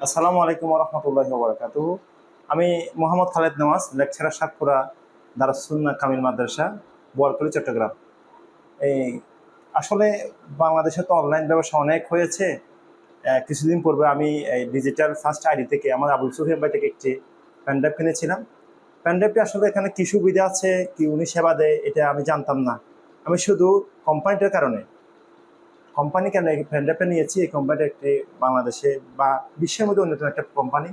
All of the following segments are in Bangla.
আসসালামু আলাইকুম রহমতুল্লাহি ওয়া বারাকাতুহু। আমি মোহাম্মদ খালেদ নওয়াজ, লেকচারার সাতপুরা দারুস সুন্নাহ কামিল মাদ্রাসা, বোয়ালখালী, চট্টগ্রাম। এই আসলে বাংলাদেশে তো অনলাইন ব্যবসা অনেক হয়েছে। কিছুদিন পূর্বে আমি এই ডিজিটাল ফার্স্ট আইডি থেকে আমার আবুল সুফিয়ান ভাই থেকে একটি প্যানড্রাইভ কিনেছিলাম। প্যানড্রাইভটি আসলে এখানে কী সুবিধা আছে, কি উনি সেবা দেয়, এটা আমি জানতাম না। আমি শুধু কোম্পানিটার কারণে, কোম্পানি কেন এই প্যানড্রাইভটা নিয়েছি, এই কোম্পানিটা একটি বাংলাদেশে বা বিশ্বের মধ্যে অন্যতম একটা কোম্পানি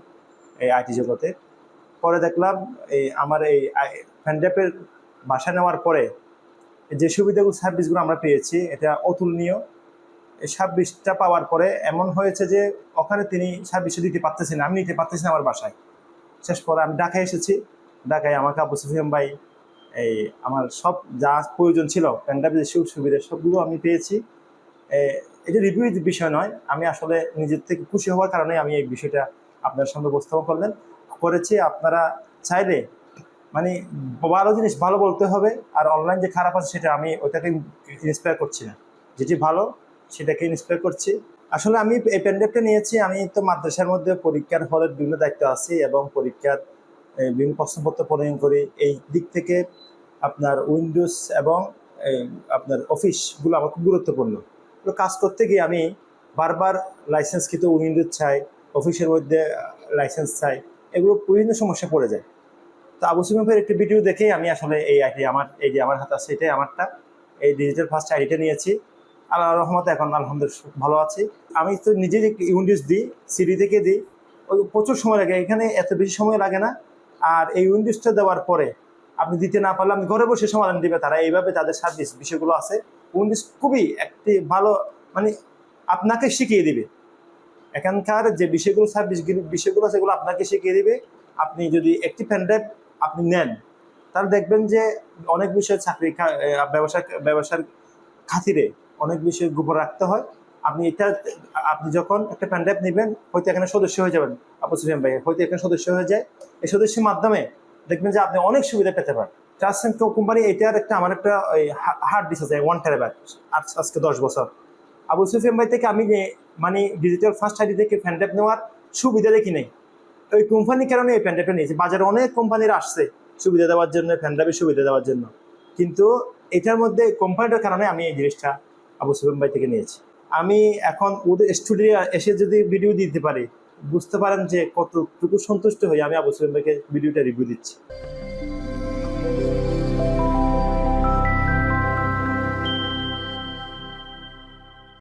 এই আইটি জগতে। পরে দেখলাম আমার এই প্যানড্রাইভের বাসা নেওয়ার পরে যে সুবিধাগুলো, সার্ভিসগুলো আমরা পেয়েছি, এটা অতুলনীয়। এই সার্ভিসটা পাওয়ার পরে এমন হয়েছে যে ওখানে তিনি সার্ভিসটা দিতে পারতেছেন, আমি নিতে পারতেছি না আমার বাসায়। শেষ পরে আমি ঢাকায় এসেছি। ঢাকায় আমাকে আবু সুফিয়ান ভাই এই আমার সব যা প্রয়োজন ছিল প্যানড্রাইভের যে সুযোগ সুবিধা সবগুলো আমি পেয়েছি। এটা রিভিউ বিষয় নয়, আমি আসলে নিজের থেকে খুশি হওয়ার কারণে আমি এই বিষয়টা আপনার সামনে উপস্থাপন করেছি। আপনারা চাইলে মানে ভালো জিনিস ভালো বলতে হবে, আর অনলাইন যে খারাপ আছে সেটা আমি ওটাকে ইন্সপায়ার করছি না, যেটি ভালো সেটাকে ইন্সপায়ার করছি। আসলে আমি এই প্যানড্রাইভটা নিয়েছি, আমি তো মাদ্রাসার মধ্যে পরীক্ষার হলের বিভিন্ন দায়িত্ব আছি এবং পরীক্ষার বিভিন্ন প্রশ্নপত্র প্রদান করি। এই দিক থেকে আপনার উইন্ডোজ এবং আপনার অফিসগুলো আমার খুব গুরুত্বপূর্ণ। তো কাজ করতে গিয়ে আমি বারবার লাইসেন্সকৃত উইন্ডোজ চাই, অফিসের মধ্যে লাইসেন্স চাই, এগুলো বিভিন্ন সমস্যা পড়ে যায়। তো আবু সুফিয়ান ভাইয়ের একটি ভিডিও দেখেই আমি আসলে এই আইডি, আমার এই যে আমার হাতে আছে এটাই আমারটা, এই ডিজিটাল ফার্স্ট আইডিটা নিয়েছি। আল্লাহর রহমতে এখন আলহামদুলিল্লাহ ভালো আছি। আমি তো নিজে যে উইন্ডোজ দিই, সিডি থেকে দিই, ওই প্রচুর সময় লাগে, এখানে এত বেশি সময় লাগে না। আর এই উইন্ডোজটা দেওয়ার পরে আপনি দিতে না পারলে আমি ঘরে বসে সমাধান দিবে তারা, এইভাবে তাদের সার্ভিস বিষয়গুলো আছে। উইন্ডোজ খুবই একটি ভালো, মানে আপনাকে শিখিয়ে দিবে এখানকার যে বিষয়গুলো, বিষয়গুলো সেগুলো আপনাকে শিখিয়ে দিবে। আপনি যদি একটি প্যানড্রাইভ আপনি নেন, তাহলে দেখবেন যে অনেক বিষয় চাকরি, ব্যবসার খাতিরে অনেক বিষয় গোপন রাখতে হয়। আপনি যখন একটা প্যানড্রাইভ নেবেন, হয়তো এখানে সদস্য হয়ে যাবেন, আবু সুফিয়ান ভাই হয়তো এখানে সদস্য হয়ে যায়। এই সদস্যের মাধ্যমে দেখবেন যে আপনি অনেক সুবিধা পেতে পারেন। ট্রাস্ট কোম্পানি এটার একটা, আমার একটা হার্ড ডিস্ক আছে 1 টেরাবাইট, আজকে 10 বছর। আবু সুফিয়ান ভাই থেকে আমি মানে ডিজিটাল ফার্স্ট আইডি থেকে প্যানড্রাইভ নেওয়ার সুবিধা দেখি নেই। ওই কোম্পানির কারণে এই প্যানড্রাইভটা নিয়েছি। বাজারে অনেক কোম্পানির আসছে সুবিধা দেওয়ার জন্য, প্যানড্রাইভের সুবিধা দেওয়ার জন্য, কিন্তু এটার মধ্যে কোম্পানিটার কারণে আমি এই জিনিসটা আবু সুফিয়ান ভাই থেকে নিয়েছি। আমি এখন ওদের স্টুডিও এসে যদি ভিডিও দিতে পারি, বুঝতে পারেন যে কতটুকু সন্তুষ্ট হয়ে আমি আবু সুফিয়ান ভাইকে ভিডিওটা রিভিউ দিচ্ছি।